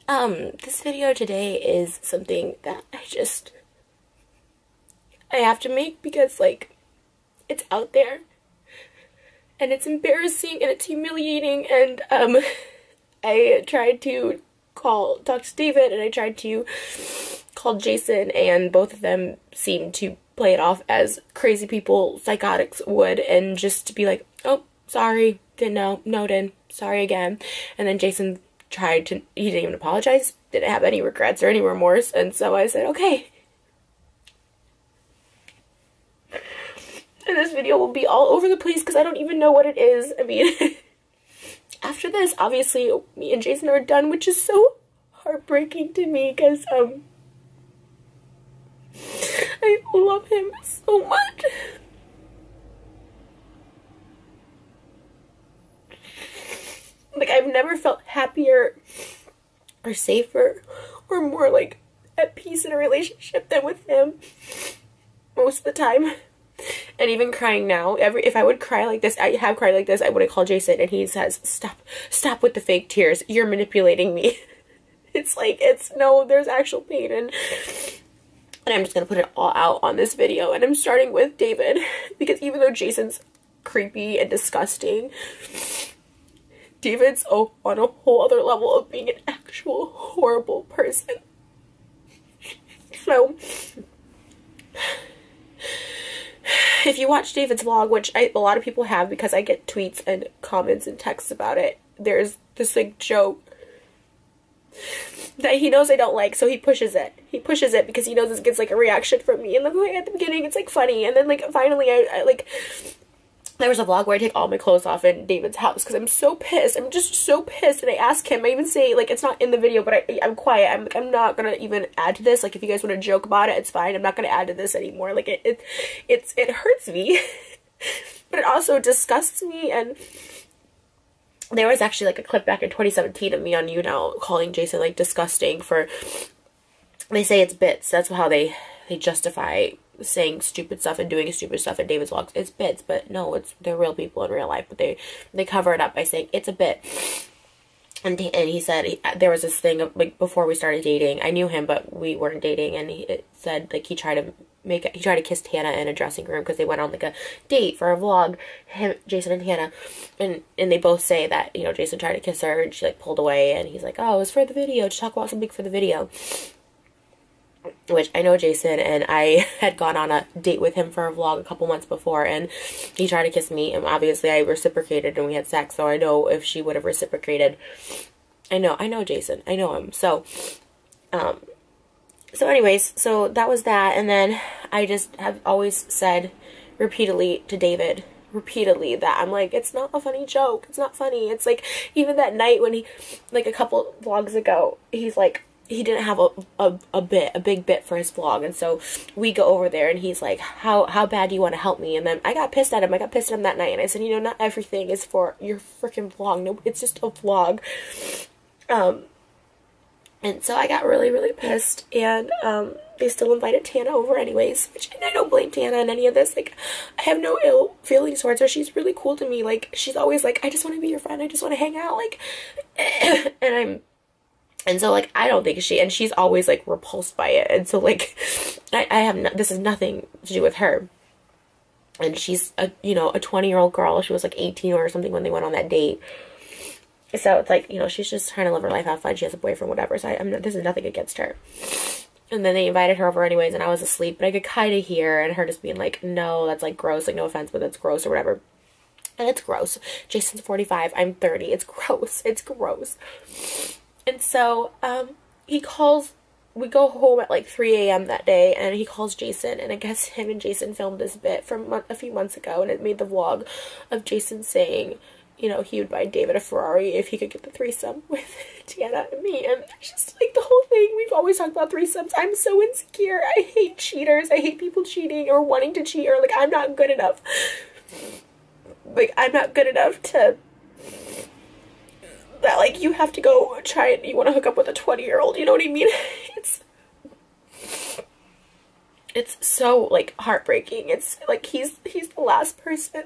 This video today is something that I have to make because, like, it's out there and it's embarrassing and it's humiliating, and I tried to talk to David and I tried to call Jason, and both of them seemed to play it off as crazy people, psychotics would, and just to be like, oh, sorry, didn't know, noted, sorry again. And then Jason he didn't even apologize, didn't have any regrets or any remorse, and so I said, okay. And this video will be all over the place because I don't even know what it is. I mean, after this, obviously, me and Jason are done, which is so heartbreaking to me because, I love him so much. Like, I've never felt happier or safer or more, like, at peace in a relationship than with him most of the time. And even crying now, if I would cry like this, I have cried like this, I would have called Jason and he says, stop with the fake tears, you're manipulating me. It's like, no, there's actual pain, and I'm just gonna put it all out on this video. And I'm starting with David, because even though Jason's creepy and disgusting, David's on a whole other level of being an actual horrible person. So, if you watch David's vlog, which a lot of people have because I get tweets and comments and texts about it, there's this, like, joke that he knows I don't like, so he pushes it. He pushes it because he knows this gets, like, a reaction from me. And then, like, at the beginning, it's, like, funny. And then, like, finally, I like, there was a vlog where I take all my clothes off in David's house because I'm so pissed. I'm just so pissed. And I ask him, I even say, like, it's not in the video, but I'm quiet. I'm like, I'm not gonna even add to this. Like, if you guys want to joke about it, it's fine. I'm not gonna add to this anymore. Like, it hurts me, but it also disgusts me. And there was actually, like, a clip back in 2017 of me on You Now calling Jason, like, disgusting for, they say it's bits. That's how they justify saying stupid stuff and doing stupid stuff in David's vlogs. It's bits, but no, they're real people in real life, but they cover it up by saying it's a bit. And he said there was this thing of, like, before we started dating, I knew him, but we weren't dating, and he said, like, he tried to kiss Tana in a dressing room because they went on, like, a date for a vlog, Jason and Tana, and they both say that, you know, Jason tried to kiss her and she, like, pulled away, and he's like, oh, it was for the video, to talk about something for the video. Which I know Jason, and I had gone on a date with him for a vlog a couple months before, and he tried to kiss me, and obviously I reciprocated and we had sex, so I know if she would have reciprocated. I know Jason, I know him. So anyways, so that was that. And then I just have always said repeatedly to David, that I'm like, it's not a funny joke, it's not funny. It's like, even that night when he, like, a couple vlogs ago, he's like, he didn't have a big bit for his vlog, and so we go over there and he's like, how bad do you want to help me? And then I got pissed at him. I got pissed at him that night, and I said, you know, not everything is for your freaking vlog. No, it's just a vlog. And so I got really pissed, and they still invited Tana over anyways, which, and I don't blame Tana in any of this. Like, I have no ill feelings towards her. She's really cool to me. Like, she's always like, I just want to be your friend, I just want to hang out, like, and so, like, I don't think she's always, like, repulsed by it. And so, like, this has nothing to do with her. And she's a 20-year-old girl. She was, like, 18 or something when they went on that date. So it's like, you know, she's just trying to live her life, have fun. She has a boyfriend, whatever. So this is nothing against her. And then they invited her over anyways, and I was asleep. But I could kind of hear, and her just being like, no, that's, like, gross. Like, no offense, but that's gross or whatever. And it's gross. Jason's 45. I'm 30. It's gross. It's gross. And so, we go home at, like, 3 a.m. that day, and he calls Jason, and I guess him and Jason filmed this bit from a few months ago, and it made the vlog of Jason saying, you know, he would buy David a Ferrari if he could get the threesome with Tana and me, and it's just, like, the whole thing. We've always talked about threesomes. I'm so insecure. I hate cheaters. I hate people cheating or wanting to cheat, or, like, I'm not good enough. Like, I'm not good enough to... that, like, you have to go try it, you want to hook up with a 20-year-old, you know what I mean? It's so, like, heartbreaking. It's, like, he's the last person.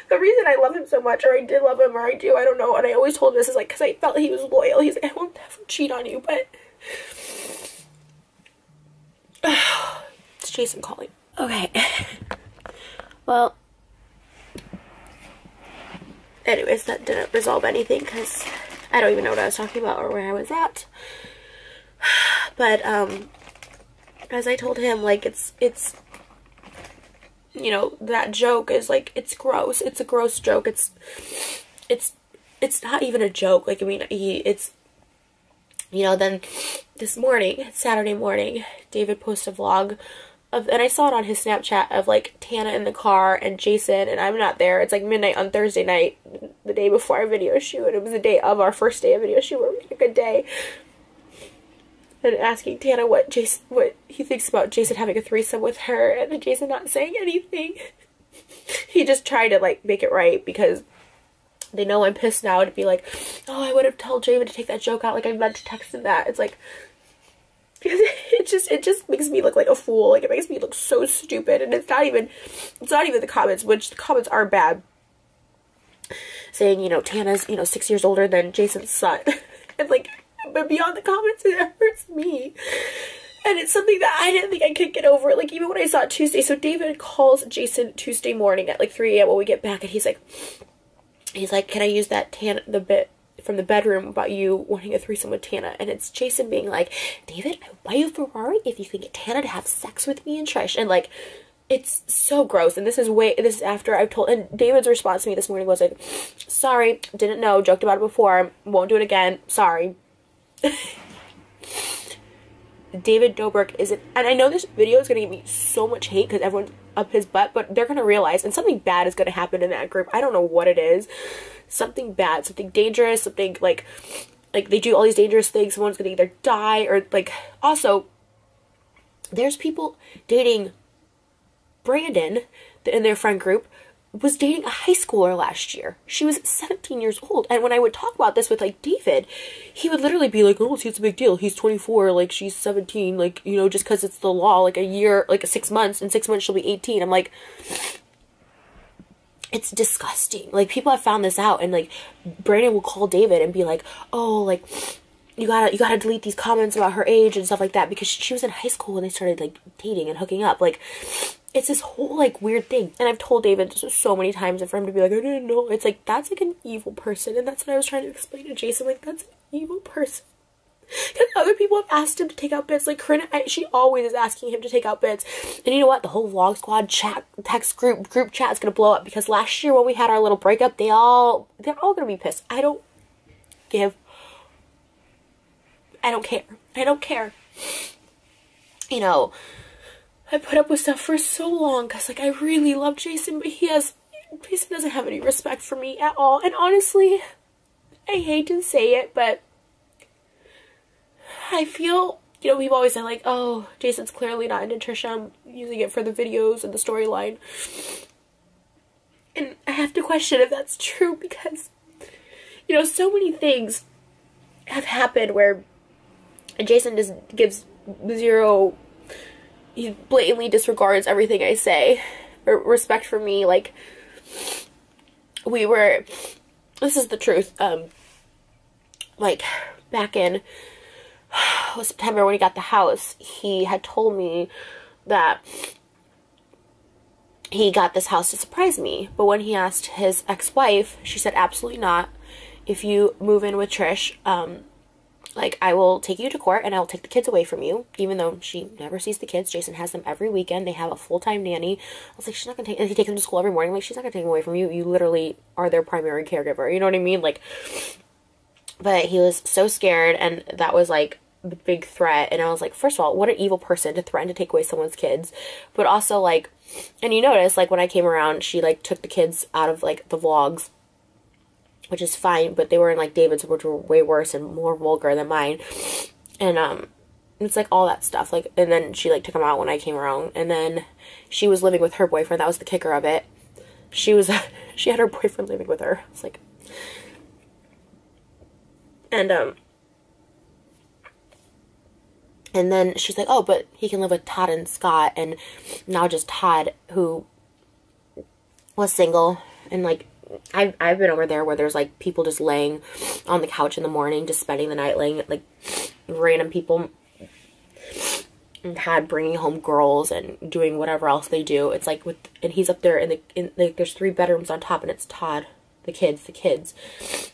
The reason I love him so much, or I did love him, or I do, I don't know, and I always told him this is like, because I felt he was loyal. He's like, I won't ever cheat on you, but it's Jason calling. Okay. Well, anyways, that didn't resolve anything, because I don't even know what I was talking about or where I was at. But, as I told him, like, it's, you know, that joke is, like, it's gross. It's a gross joke. It's not even a joke. Like, I mean, it's, you know, then this morning, Saturday morning, David posted a vlog of, and I saw it on his Snapchat, of, like, Tana in the car and Jason, and I'm not there. It's, like, midnight on Thursday night, the day before our video shoot, and it was the day of our first day of video shoot, where we had a good day. And asking Tana what he thinks about Jason having a threesome with her, and Jason not saying anything. He just tried to, like, make it right, because they know I'm pissed now, to be like, oh, I would have told David to take that joke out, like, I meant to text him that. It's like, it just makes me look like a fool. Like, it makes me look so stupid, and it's not even the comments, which the comments are bad, saying, you know, Tana's, you know, 6 years older than Jason's son. And, like, but beyond the comments, it hurts me. And it's something that I didn't think I could get over. Like, even when I saw it Tuesday. So David calls Jason Tuesday morning at like 3 a.m. when we get back. And he's like, can I use that the bit from the bedroom about you wanting a threesome with Tana? And it's Jason being like, David, I will buy you a Ferrari if you can get Tana to have sex with me and Trish. And, like, it's so gross. And this is after I've told, and David's response to me this morning was like, sorry, didn't know, joked about it before, won't do it again, sorry. David Dobrik isn't, and I know this video is going to give me so much hate because everyone's up his butt, but they're going to realize, and something bad is going to happen in that group. I don't know what it is. Something bad, something dangerous, something like they do all these dangerous things. Someone's going to either die or, like, also, there's people dating Brandon in their friend group, was dating a high schooler last year. She was 17 years old. And when I would talk about this with, like, David, he would literally be like, oh, see, it's a big deal. He's 24, like, she's 17, like, you know, just because it's the law, like, a year, like, 6 months, in 6 months she'll be 18. I'm like, it's disgusting. Like, people have found this out, and, like, Brandon will call David and be like, oh, like, you gotta delete these comments about her age and stuff like that, because she was in high school when they started, like, dating and hooking up. Like, it's this whole, like, weird thing. And I've told David so many times, and for him to be like, I didn't know. It's like, that's, like, an evil person. And that's what I was trying to explain to Jason. Like, that's an evil person. Because other people have asked him to take out bits. Like, Corinne, she always is asking him to take out bits. And you know what? The whole Vlog Squad chat, text group chat is going to blow up. Because last year when we had our little breakup, they're all going to be pissed. I don't care. I don't care. You know, I put up with stuff for so long because, like, I really love Jason, but Jason doesn't have any respect for me at all. And honestly, I hate to say it, but I feel, you know, we've always said, like, oh, Jason's clearly not into Trisha. I'm using it for the videos and the storyline. And I have to question if that's true because, you know, so many things have happened where Jason just gives zero, he blatantly disregards everything I say, or respect for me. Like, this is the truth, like, back in September when he got the house, he had told me that he got this house to surprise me, but when he asked his ex-wife, she said, absolutely not. If you move in with Trish, like, I will take you to court and I will take the kids away from you, even though she never sees the kids. Jason has them every weekend. They have a full-time nanny. I was like, she's not going to take, and he takes them to school every morning. Like, she's not going to take them away from you. You literally are their primary caregiver. You know what I mean? Like, but he was so scared, and that was, like, the big threat. And I was like, first of all, what an evil person to threaten to take away someone's kids. But also, like, and you notice, like, when I came around, she, like, took the kids out of, like, the vlogs, which is fine, but they were in, like, David's, which were way worse and more vulgar than mine. And, it's, like, all that stuff. Like, and then she, like, took them out when I came around. And then she was living with her boyfriend. That was the kicker of it. She had her boyfriend living with her. It's like, and then she's like, oh, but he can live with Todd and Scott. And now just Todd, who was single and, like, I've been over there where there's like people just laying on the couch in the morning, just spending the night, laying, like random people had bringing home girls and doing whatever else they do. It's like and he's up there like there's 3 bedrooms on top, and it's Todd, the kids.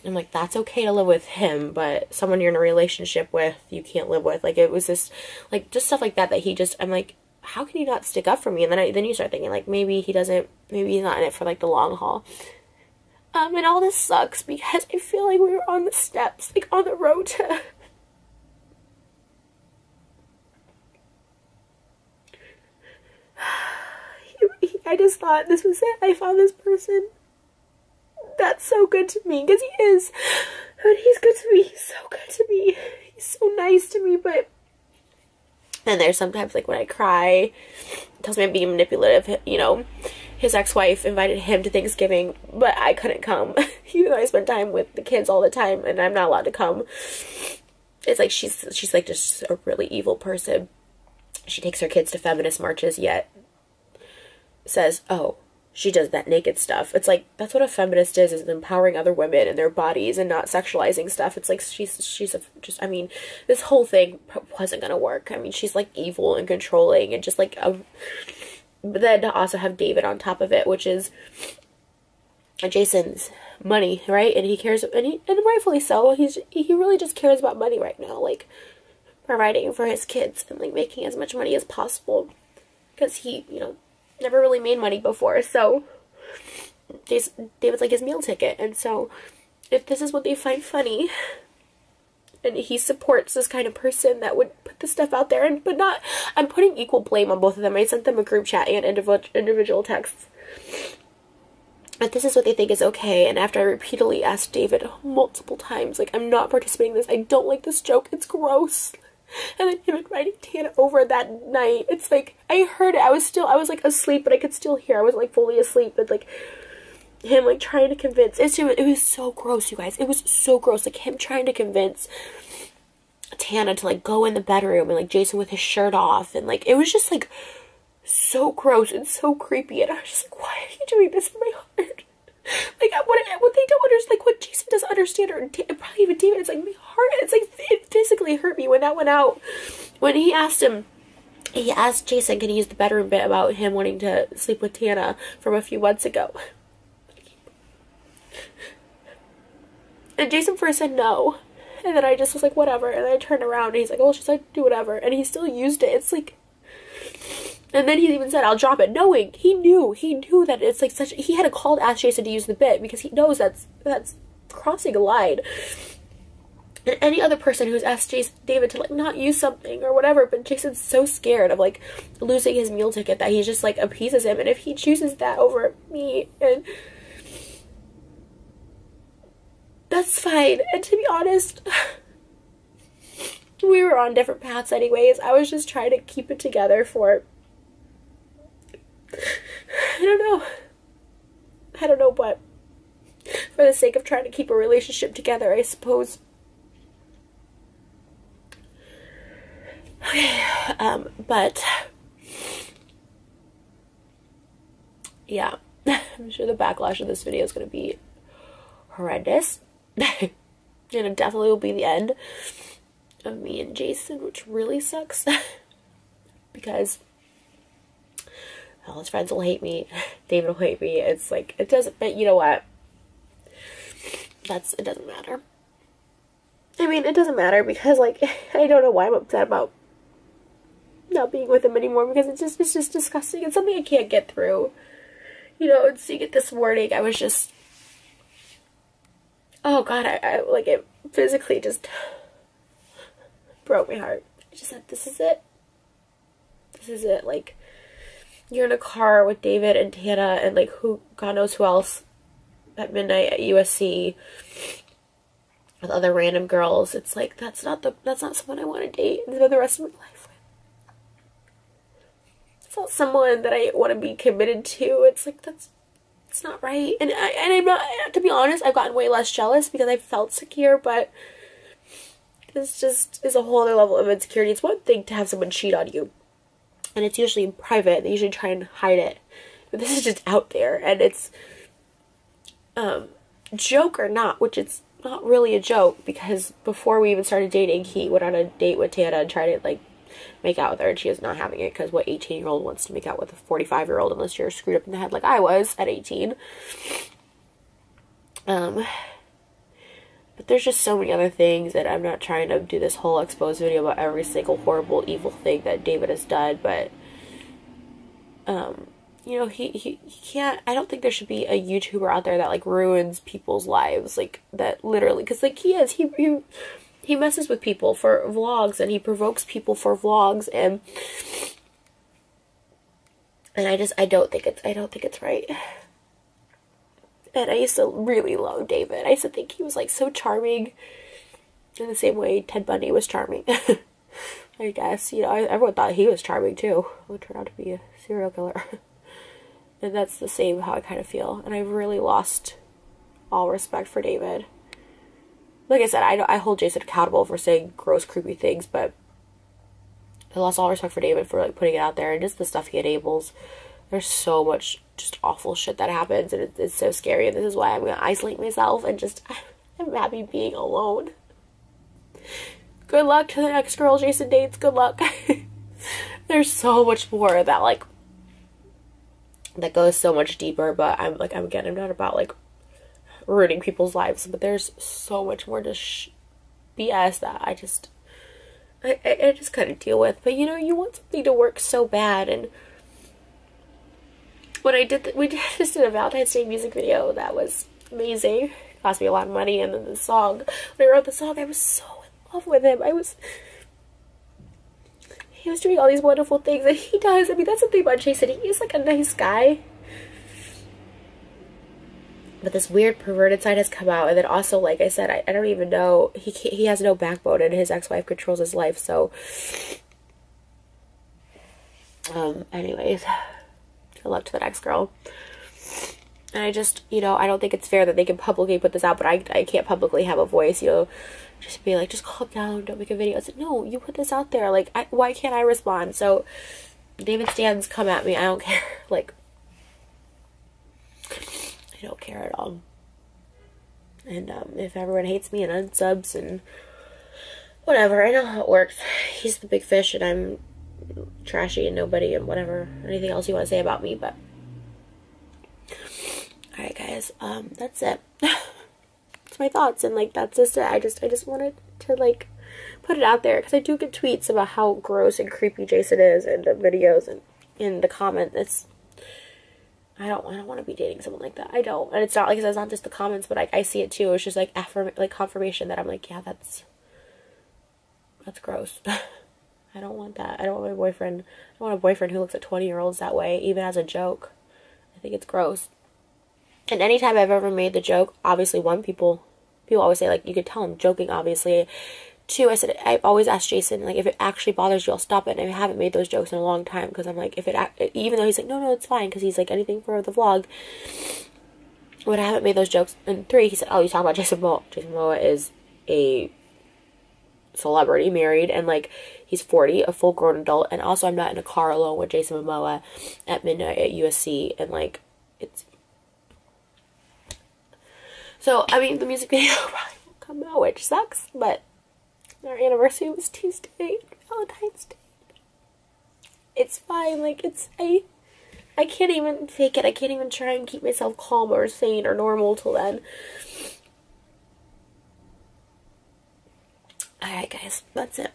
I'm like, that's okay to live with him, but someone you're in a relationship with, you can't live with. Like, it was just like just stuff like that he just, I'm like, how can you not stick up for me? And then you start thinking, like, maybe he's not in it for like the long haul. And all this sucks because I feel like we were on the steps, like on the road to I just thought this was it. I found this person that's so good to me, because he is. And he's good to me. He's so good to me. He's so nice to me, but then there's sometimes, like, when I cry, it tells me I'm being manipulative. You know, his ex-wife invited him to Thanksgiving, but I couldn't come, even though I spend time with the kids all the time, and I'm not allowed to come. It's like she's like just a really evil person. She takes her kids to feminist marches, yet says, oh, she does that naked stuff. It's like, that's what a feminist is empowering other women and their bodies and not sexualizing stuff. It's like, I mean, this whole thing wasn't gonna work. I mean, she's like evil and controlling and just like but then to also have David on top of it, which is Jason's money, right? And he cares, and rightfully so. He really just cares about money right now, like providing for his kids and like making as much money as possible, because he, you know, never really made money before. So David's like his meal ticket. And so if this is what they find funny, and he supports this kind of person that would put this stuff out there, but not, I'm putting equal blame on both of them. I sent them a group chat and individual texts. But this is what they think is okay. And after I repeatedly asked David multiple times, like, I'm not participating in this. I don't like this joke. It's gross. And then him inviting Tana over that night. It's like, I heard it. I was like asleep, but I could still hear. I was like fully asleep, but like him like trying to convince. It was so gross, you guys. It was so gross. Like him trying to convince Tana to like go in the bedroom, and like Jason with his shirt off, and like it was just like so gross and so creepy. And I was just like, why are you doing this for my heart? Like, what they don't understand, like, what Jason doesn't understand, or probably even David, it's like, my heart, it's like, it physically hurt me when that went out. When he asked Jason, can he use the bedroom bit about him wanting to sleep with Tana from a few months ago? And Jason first said no. And then I just was like, whatever. And then I turned around, and he's like, oh, she said do whatever. And he still used it. It's like, and then he even said, I'll drop it, knowing, he knew that it's like such, he had a call to ask Jason to use the bit, because he knows that's crossing a line. And any other person who's asked David to like not use something or whatever, but Jason's so scared of like losing his meal ticket that he just like appeases him. And if he chooses that over me, and that's fine. And to be honest, we were on different paths anyways. I was just trying to keep it together for, I don't know, but for the sake of trying to keep a relationship together, I suppose. Okay, but yeah, I'm sure the backlash of this video is going to be horrendous. And it definitely will be the end of me and Jason, which really sucks. Because all his friends will hate me, David will hate me. It's like, it doesn't, but you know what? It doesn't matter. I mean, it doesn't matter because, like, I don't know why I'm upset about not being with him anymore, because it's just disgusting. It's something I can't get through. You know, and seeing it this morning, I was just, oh God, I like, it physically just broke my heart. I just said, this is it. This is it. Like, you're in a car with David and Tana and like God knows who else at midnight at USC with other random girls. It's like, that's not someone I want to date and spend the rest of my life with. It's not someone that I want to be committed to. It's like, it's not right. And I'm not, to be honest, I've gotten way less jealous because I felt secure, but this just is a whole other level of insecurity. It's one thing to have someone cheat on you, and it's usually in private. They usually try and hide it. But this is just out there, and it's, joke or not, which it's not really a joke, because before we even started dating, he went on a date with Tana and tried to, like, make out with her, and she is not having it, because what 18-year-old wants to make out with a 45-year-old unless you're screwed up in the head like I was at 18. But there's just so many other things, and I'm not trying to do this whole exposed video about every single horrible, evil thing that David has done, but, you know, he can't, I don't think there should be a YouTuber out there that, like, ruins people's lives, like, that literally, because, like, he messes with people for vlogs, and he provokes people for vlogs, and I don't think it's right. And I used to really love David. I used to think he was, like, so charming in the same way Ted Bundy was charming. I guess, you know, everyone thought he was charming too. He would turn out to be a serial killer. And that's the same how I kind of feel. And I've really lost all respect for David. Like I said, I hold Jason accountable for saying gross, creepy things, but I lost all respect for David for, like, putting it out there, and just the stuff he enables. There's so much just awful shit that happens, and it's so scary, and this is why I'm going to isolate myself, and just, I'm happy being alone. Good luck to the next girl Jason dates. Good luck. There's so much more that, like, that goes so much deeper, but I'm not about, like, ruining people's lives, but there's so much more to BS that I just couldn't deal with. But, you know, you want something to work so bad, and when we just did a Valentine's Day music video that was amazing. It cost me a lot of money, and then the song, when I wrote the song, I was so in love with him. He was doing all these wonderful things, and he does. I mean, that's the thing about Jason. He's, like, a nice guy. But this weird perverted side has come out, and then also, like I said, I don't even know, he has no backbone, and his ex-wife controls his life, so, anyways, good luck to the next girl. And I just, you know, I don't think it's fair that they can publicly put this out, but I can't publicly have a voice, you know, just be like, just calm down, don't make a video. I said, no, you put this out there, like, why can't I respond? So, David Stans, come at me, I don't care, like, I don't care at all. And, if everyone hates me and unsubs and whatever, I know how it works. He's the big fish and I'm trashy and nobody and whatever, anything else you want to say about me, but alright guys, that's it. That's my thoughts, and, like, that's just it. I just wanted to, like, put it out there, because I do get tweets about how gross and creepy Jason is in the videos and in the comments. I don't want to be dating someone like that. I don't. And it's not, like, it's not just the comments, but I see it too. It's just, like, confirmation that I'm like, yeah, that's gross. I don't want that. I don't want my boyfriend. I don't want a boyfriend who looks at 20-year-olds that way, even as a joke. I think it's gross. And anytime I've ever made the joke, obviously, one, people always say, like, you could tell I'm joking, obviously. Two, I said, I've always asked Jason, like, if it actually bothers you, I'll stop it. And I haven't made those jokes in a long time, because I'm like, even though he's like, no, it's fine, because he's like, anything for the vlog. When I haven't made those jokes. And three, he said, oh, you talk about Jason Momoa. Jason Momoa is a celebrity, married, and, like, he's 40, a full-grown adult. And also, I'm not in a car alone with Jason Momoa at midnight at USC, and, like, it's... So, I mean, the music video probably won't come out, which sucks, but our anniversary was Tuesday, Valentine's Day. It's fine, like, I can't even fake it. I can't even try and keep myself calm or sane or normal till then. Alright, guys, that's it.